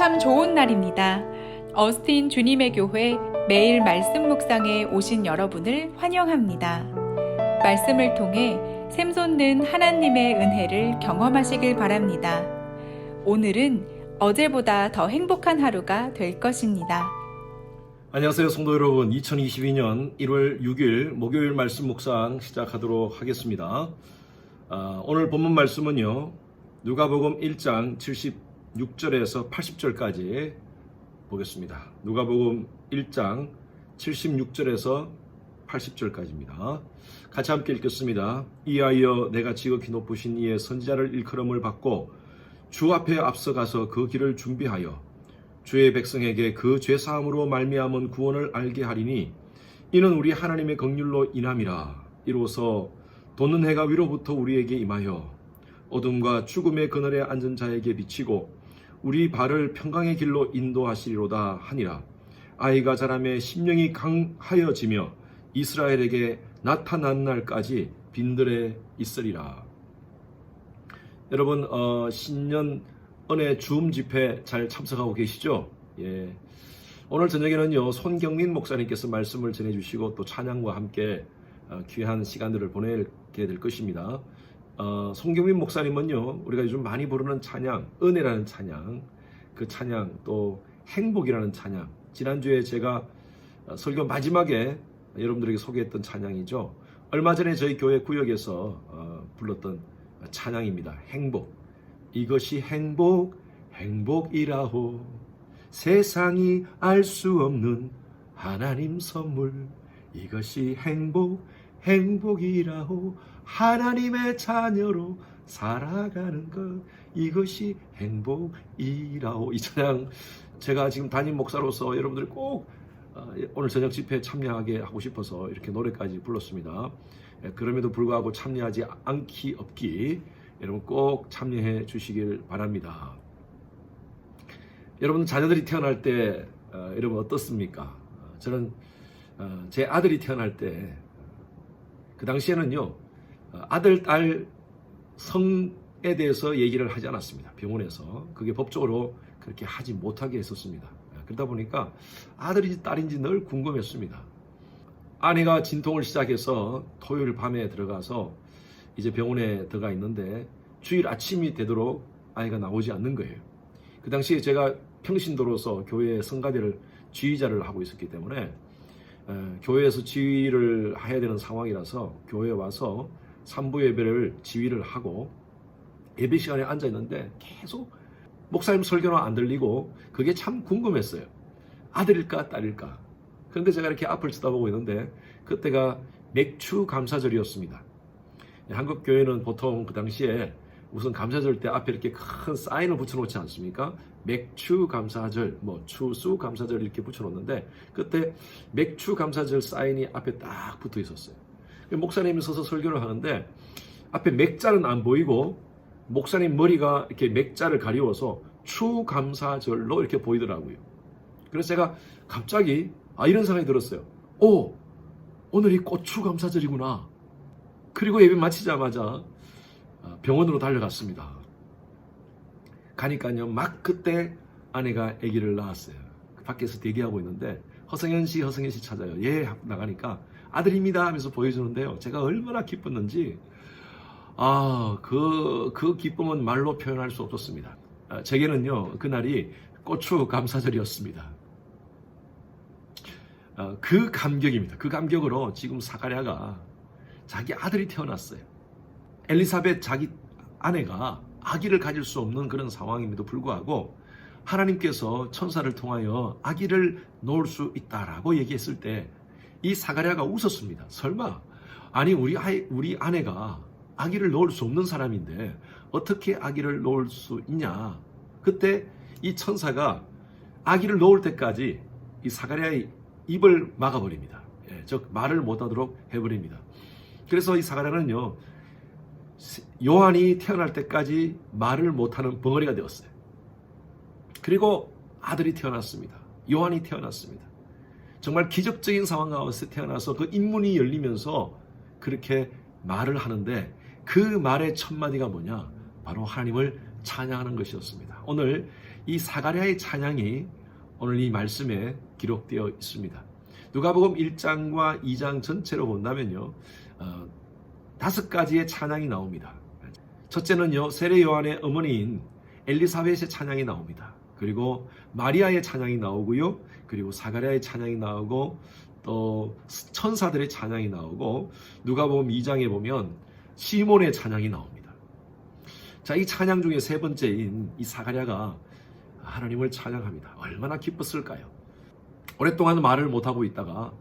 참 좋은 날입니다. 어스틴 주님의 교회 매일 말씀 묵상에 오신 여러분을 환영합니다. 말씀을 통해 샘솟는 하나님의 은혜를 경험하시길 바랍니다. 오늘은 어제보다 더 행복한 하루가 될 것입니다. 안녕하세요, 성도 여러분. 2022년 1월 6일 목요일 말씀 묵상 시작하도록 하겠습니다. 오늘 본문 말씀은요, 누가복음 1장 76절에서 80절까지 보겠습니다. 누가복음 1장 76절에서 80절까지입니다. 같이 함께 읽겠습니다. 이하여 내가 지극히 높으신 이의 선지자를 일컬음을 받고 주 앞에 앞서가서 그 길을 준비하여 주의 백성에게 그 죄사함으로 말미암은 구원을 알게 하리니 이는 우리 하나님의 긍휼로 인함이라. 이로써 돋는 해가 위로부터 우리에게 임하여 어둠과 죽음의 그늘에 앉은 자에게 비치고 우리 발을 평강의 길로 인도하시리로다 하니라. 아이가 자라매 심령이 강하여지며 이스라엘에게 나타난 날까지 빈들에 있으리라. 여러분, 신년 은혜 주음 집회 잘 참석하고 계시죠? 예. 오늘 저녁에는요, 손경민 목사님께서 말씀을 전해주시고 또 찬양과 함께 귀한 시간들을 보내게 될 것입니다. 손경민 목사님은요, 우리가 요즘 많이 부르는 찬양, 은혜라는 찬양, 그 찬양, 또 행복이라는 찬양, 지난주에 제가 설교 마지막에 여러분들에게 소개했던 찬양이죠. 얼마 전에 저희 교회 구역에서 불렀던 찬양입니다. 행복. 이것이 행복이라호. 세상이 알 수 없는 하나님 선물. 이것이 행복이라호. 하나님의 자녀로 살아가는 것. 이것이 행복이라호. 이 찬양 제가 지금 담임 목사로서 여러분들이 꼭 오늘 저녁 집회에 참여하게 하고 싶어서 이렇게 노래까지 불렀습니다. 그럼에도 불구하고 참여하지 않기 없기 여러분 꼭 참여해 주시길 바랍니다. 여러분 자녀들이 태어날 때 여러분 어떻습니까? 저는 제 아들이 태어날 때 그 당시에는요, 아들 딸 성에 대해서 얘기를 하지 않았습니다. 병원에서 그게 법적으로 그렇게 하지 못하게 했었습니다. 그러다 보니까 아들인지 딸인지 늘 궁금했습니다. 아내가 진통을 시작해서 토요일 밤에 들어가서 이제 병원에 들어가 있는데 주일 아침이 되도록 아이가 나오지 않는 거예요. 그 당시에 제가 평신도로서 교회 성가대를 지휘자를 하고 있었기 때문에 교회에서 지휘를 해야 되는 상황이라서 교회에 와서 산부 예배를 지휘를 하고 예배 시간에 앉아 있는데 계속 목사님 설교는 안 들리고 그게 참 궁금했어요. 아들일까 딸일까. 그런데 제가 이렇게 앞을 쳐다보고 있는데 그때가 맥주 감사절이었습니다. 한국 교회는 보통 그 당시에 우선 감사절 때 앞에 이렇게 큰 사인을 붙여놓지 않습니까? 맥주 감사절, 추수 감사절 이렇게 붙여놓는데 그때 맥주 감사절 사인이 앞에 딱 붙어 있었어요. 목사님이 서서 설교를 하는데 앞에 맥자는 안 보이고 목사님 머리가 이렇게 맥자를 가리워서 추감사절로 이렇게 보이더라고요. 그래서 제가 갑자기 이런 생각이 들었어요. 오늘이 꽃추감사절이구나. 그리고 예배 마치자마자 병원으로 달려갔습니다. 가니까요, 막 그때 아내가 아기를 낳았어요. 밖에서 대기하고 있는데 허성현 씨 찾아요. 예, 하고 나가니까 아들입니다 하면서 보여주는데요. 제가 얼마나 기뻤는지 그 기쁨은 말로 표현할 수 없었습니다. 제게는요, 그날이 고추 감사절이었습니다. 그 감격입니다. 그 감격으로 지금 사가랴가 자기 아들이 태어났어요. 엘리사벳 자기 아내가 아기를 가질 수 없는 그런 상황임에도 불구하고 하나님께서 천사를 통하여 아기를 놓을 수 있다라고 얘기했을 때 이 사가랴가 웃었습니다. 설마 우리 아내가 아기를 놓을 수 없는 사람인데 어떻게 아기를 놓을 수 있냐. 그때 이 천사가 아기를 놓을 때까지 이 사가랴의 입을 막아버립니다. 즉 말을 못하도록 해버립니다. 그래서 이 사가랴는요, 요한이 태어날 때까지 말을 못하는 벙어리가 되었어요. 그리고 아들이 태어났습니다. 요한이 태어났습니다. 정말 기적적인 상황 가운데 태어나서 그 인문이 열리면서 그렇게 말을 하는데 그 말의 첫 마디가 뭐냐? 바로 하나님을 찬양하는 것이었습니다. 오늘 이 사가랴의 찬양이 오늘 이 말씀에 기록되어 있습니다. 누가복음 1장과 2장 전체로 본다면요, 5가지의 찬양이 나옵니다. 첫째는요, 세례 요한의 어머니인 엘리사벳의 찬양이 나옵니다. 그리고 마리아의 찬양이 나오고요, 그리고 사가랴의 찬양이 나오고, 또 천사들의 찬양이 나오고, 누가복음 2장에 보면 시몬의 찬양이 나옵니다. 자, 이 찬양 중에 세 번째인 이 사가랴가 하나님을 찬양합니다. 얼마나 기뻤을까요? 오랫동안 말을 못하고 있다가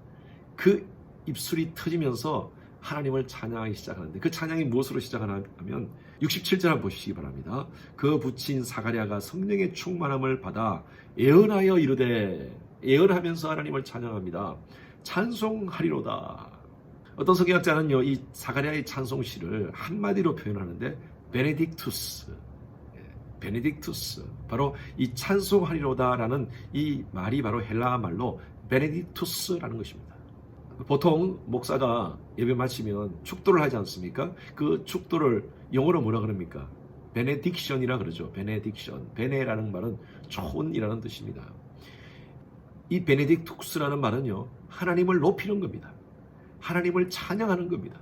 그 입술이 터지면서 하나님을 찬양하기 시작하는데, 그 찬양이 무엇으로 시작하냐 하면 67절 한번 보시기 바랍니다. 그 부친 사가랴가 성령의 충만함을 받아 예언하여 이르되, 예언하면서 하나님을 찬양합니다. 찬송하리로다. 어떤 성경학자는요, 이 사가랴의 찬송시를 한마디로 표현하는데 베네딕투스, 베네딕투스, 바로 이 찬송하리로다라는 이 말이 바로 헬라어 말로 베네딕투스라는 것입니다. 보통 목사가 예배 마치면 축도를 하지 않습니까? 그 축도를 영어로 뭐라 그럽니까? 베네딕션이라 그러죠. 베네딕션. 베네라는 말은 좋은이라는 뜻입니다. 이 베네딕투스라는 말은요, 하나님을 높이는 겁니다. 하나님을 찬양하는 겁니다.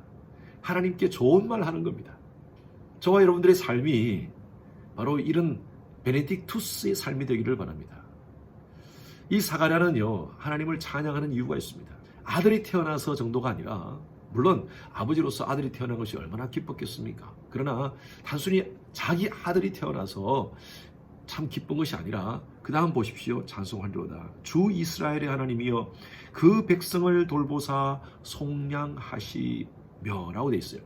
하나님께 좋은 말 하는 겁니다. 저와 여러분들의 삶이 바로 이런 베네딕투스의 삶이 되기를 바랍니다. 이 사가랴는요, 하나님을 찬양하는 이유가 있습니다. 아들이 태어나서 정도가 아니라, 물론 아버지로서 아들이 태어난 것이 얼마나 기뻤겠습니까? 그러나 단순히 자기 아들이 태어나서 참 기쁜 것이 아니라, 그 다음 보십시오. 찬송하리로다. 주 이스라엘의 하나님이여 그 백성을 돌보사 속량하시며 라고 되어 있어요.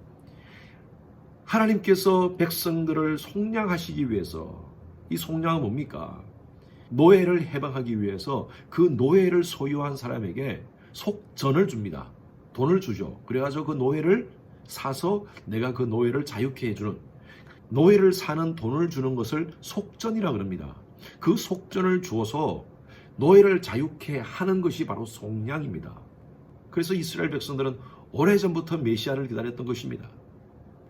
하나님께서 백성들을 속량하시기 위해서, 이 속량은 뭡니까? 노예를 해방하기 위해서 그 노예를 소유한 사람에게 속전을 줍니다. 돈을 주죠. 그래가지고 그 노예를 사서 내가 그 노예를 자유케 해주는, 노예를 사는 돈을 주는 것을 속전이라 그럽니다. 그 속전을 주어서 노예를 자유케 하는 것이 바로 속량입니다. 그래서 이스라엘 백성들은 오래전부터 메시아를 기다렸던 것입니다.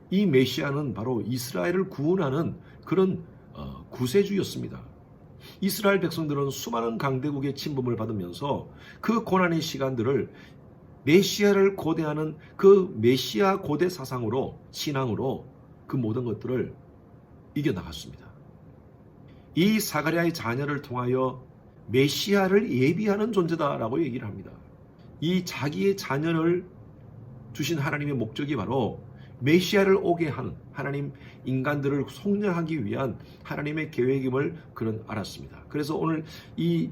이 메시아는 바로 이스라엘을 구원하는 그런 구세주였습니다. 이스라엘 백성들은 수많은 강대국의 침범을 받으면서 그 고난의 시간들을 메시아를 고대하는 그 메시아 고대 사상으로, 신앙으로 그 모든 것들을 이겨나갔습니다. 이 사가랴의 자녀를 통하여 메시아를 예비하는 존재다라고 얘기를 합니다. 이 자기의 자녀를 주신 하나님의 목적이 바로 메시아를 오게 하는, 하나님 인간들을 속량하기 위한 하나님의 계획임을 그는 알았습니다. 그래서 오늘 이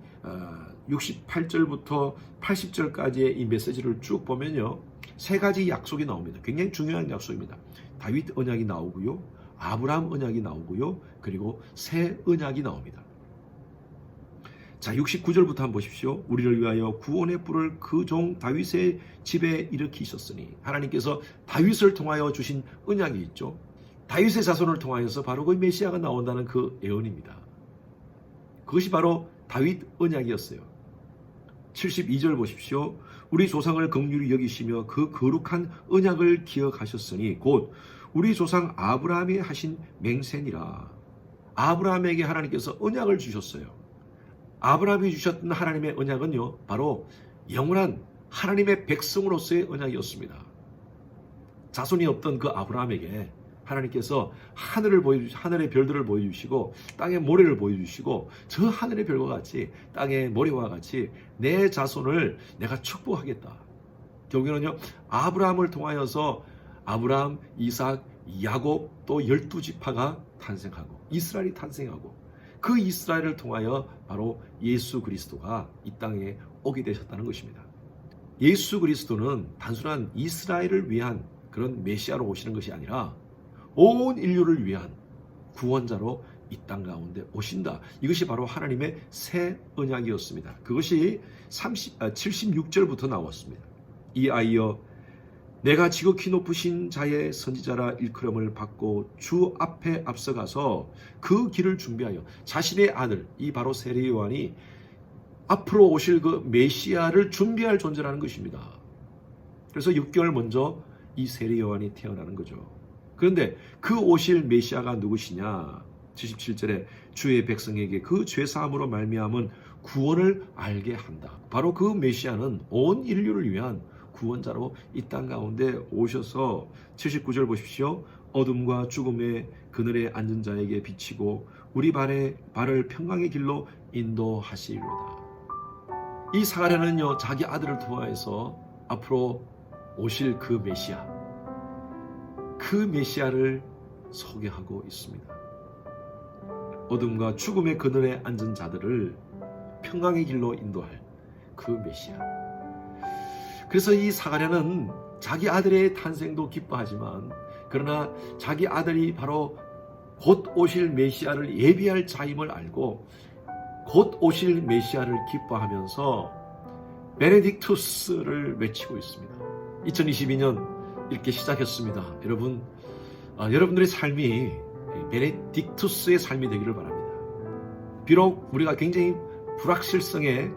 68절부터 80절까지의 이 메시지를 쭉 보면요, 세 가지 약속이 나옵니다. 굉장히 중요한 약속입니다. 다윗 언약이 나오고요, 아브라함 언약이 나오고요, 그리고 새 언약이 나옵니다. 자, 69절부터 한번 보십시오. 우리를 위하여 구원의 뿔을 그 종 다윗의 집에 일으키셨으니, 하나님께서 다윗을 통하여 주신 언약이 있죠. 다윗의 자손을 통하여서 바로 그 메시아가 나온다는 그 예언입니다. 그것이 바로 다윗 언약이었어요. 72절 보십시오. 우리 조상을 긍휼히 여기시며 그 거룩한 언약을 기억하셨으니 곧 우리 조상 아브라함이 하신 맹세니라. 아브라함에게 하나님께서 언약을 주셨어요. 아브라함이 주셨던 하나님의 언약은요, 바로 영원한 하나님의 백성으로서의 언약이었습니다. 자손이 없던 그 아브라함에게 하나님께서 하늘의 별들을 보여주시고 땅의 모래를 보여주시고, 저 하늘의 별과 같이 땅의 모래와 같이 내 자손을 내가 축복하겠다. 결국에는요, 아브라함을 통하여서 아브라함, 이삭, 야곱, 또 12지파가 탄생하고 이스라엘이 탄생하고, 그 이스라엘을 통하여 바로 예수 그리스도가 이 땅에 오게 되셨다는 것입니다. 예수 그리스도는 단순한 이스라엘을 위한 그런 메시아로 오시는 것이 아니라 온 인류를 위한 구원자로 이 땅 가운데 오신다. 이것이 바로 하나님의 새 언약이었습니다. 그것이 76절부터 나왔습니다. 이아이여 내가 지극히 높으신 자의 선지자라 일컬음을 받고 주 앞에 앞서가서 그 길을 준비하여 자신의 아들, 이 바로 세례 요한이 앞으로 오실 그 메시아를 준비할 존재라는 것입니다. 그래서 6개월 먼저 이 세례 요한이 태어나는 거죠. 그런데 그 오실 메시아가 누구시냐? 77절에 주의 백성에게 그 죄사함으로 말미암은 구원을 알게 한다. 바로 그 메시아는 온 인류를 위한 구원자로 이 땅 가운데 오셔서 79절 보십시오. 어둠과 죽음의 그늘에 앉은 자에게 비치고 우리 발을 평강의 길로 인도하시리로다. 이 사가랴는요, 자기 아들을 통하여서 앞으로 오실 그 메시아를 소개하고 있습니다. 어둠과 죽음의 그늘에 앉은 자들을 평강의 길로 인도할 그 메시아. 그래서 이 사가랴는 자기 아들의 탄생도 기뻐하지만, 그러나 자기 아들이 바로 곧 오실 메시아를 예비할 자임을 알고 곧 오실 메시아를 기뻐하면서 베네딕투스를 외치고 있습니다. 2022년 이렇게 시작했습니다. 여러분, 여러분들의 삶이 베네딕투스의 삶이 되기를 바랍니다. 비록 우리가 굉장히 불확실성의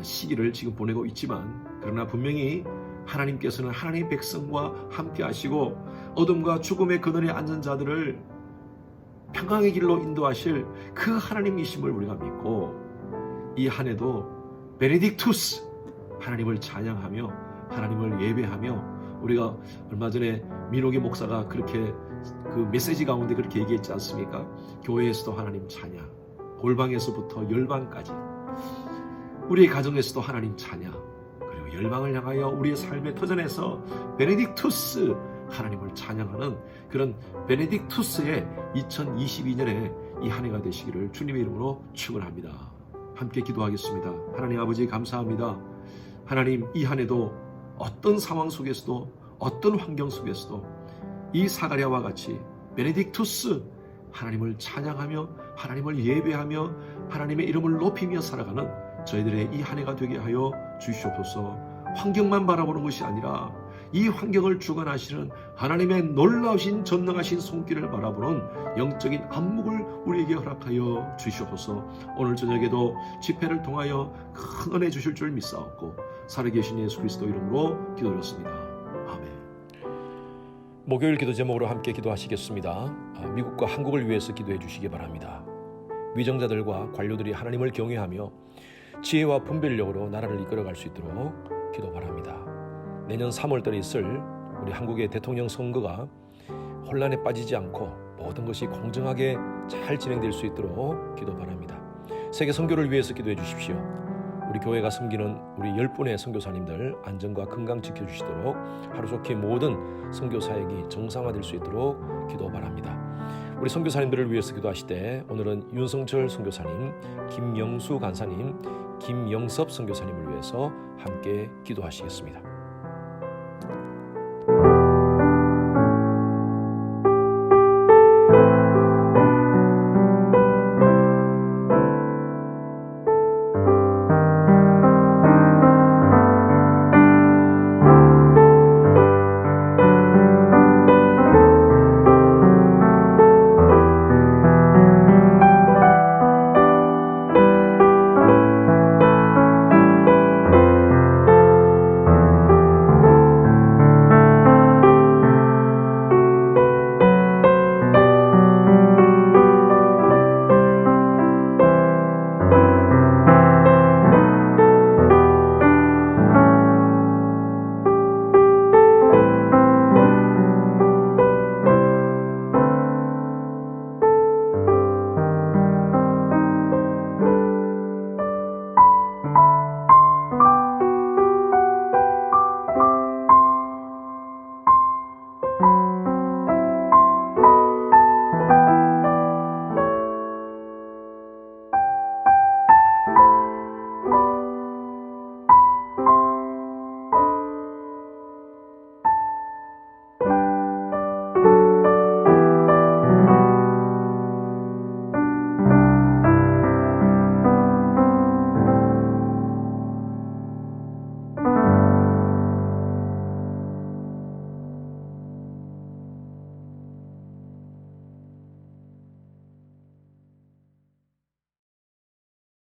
시기를 지금 보내고 있지만, 그러나 분명히 하나님께서는 하나님의 백성과 함께 하시고 어둠과 죽음의 그늘에 앉은 자들을 평강의 길로 인도하실 그 하나님이심을 우리가 믿고, 이 한 해도 베네딕투스, 하나님을 찬양하며 하나님을 예배하며, 우리가 얼마 전에 민호기 목사가 그렇게 그 메시지 가운데 그렇게 얘기했지 않습니까? 교회에서도 하나님 찬양, 골방에서부터 열방까지, 우리의 가정에서도 하나님 찬양, 그리고 열방을 향하여 우리의 삶의 터전에서 베네딕투스, 하나님을 찬양하는 그런 베네딕투스의 2022년에 이 한 해가 되시기를 주님의 이름으로 축원합니다. 함께 기도하겠습니다. 하나님 아버지, 감사합니다. 하나님, 이 한 해도 어떤 상황 속에서도 어떤 환경 속에서도 이 사가랴와 같이 베네딕투스, 하나님을 찬양하며 하나님을 예배하며 하나님의 이름을 높이며 살아가는 저희들의 이 한 해가 되게 하여 주시옵소서. 환경만 바라보는 것이 아니라 이 환경을 주관하시는 하나님의 놀라우신 전능하신 손길을 바라보는 영적인 안목을 우리에게 허락하여 주시옵소서. 오늘 저녁에도 집회를 통하여 큰 은혜 주실 줄 믿사옵고 살아계신 예수 그리스도 이름으로 기도드렸습니다. 아멘. 목요일 기도 제목으로 함께 기도하시겠습니다. 미국과 한국을 위해서 기도해 주시기 바랍니다. 위정자들과 관료들이 하나님을 경외하며 지혜와 분별력으로 나라를 이끌어갈 수 있도록 기도 바랍니다. 내년 3월달에 있을 우리 한국의 대통령 선거가 혼란에 빠지지 않고 모든 것이 공정하게 잘 진행될 수 있도록 기도 바랍니다. 세계 선교를 위해서 기도해 주십시오. 우리 교회가 섬기는 우리 10분의 선교사님들 안전과 건강 지켜주시도록 하루속히 모든 선교 사역이 정상화될 수 있도록 기도 바랍니다. 우리 선교사님들을 위해서 기도하시되, 오늘은 윤성철 선교사님, 김영수 간사님, 김영섭 선교사님을 위해서 함께 기도하시겠습니다.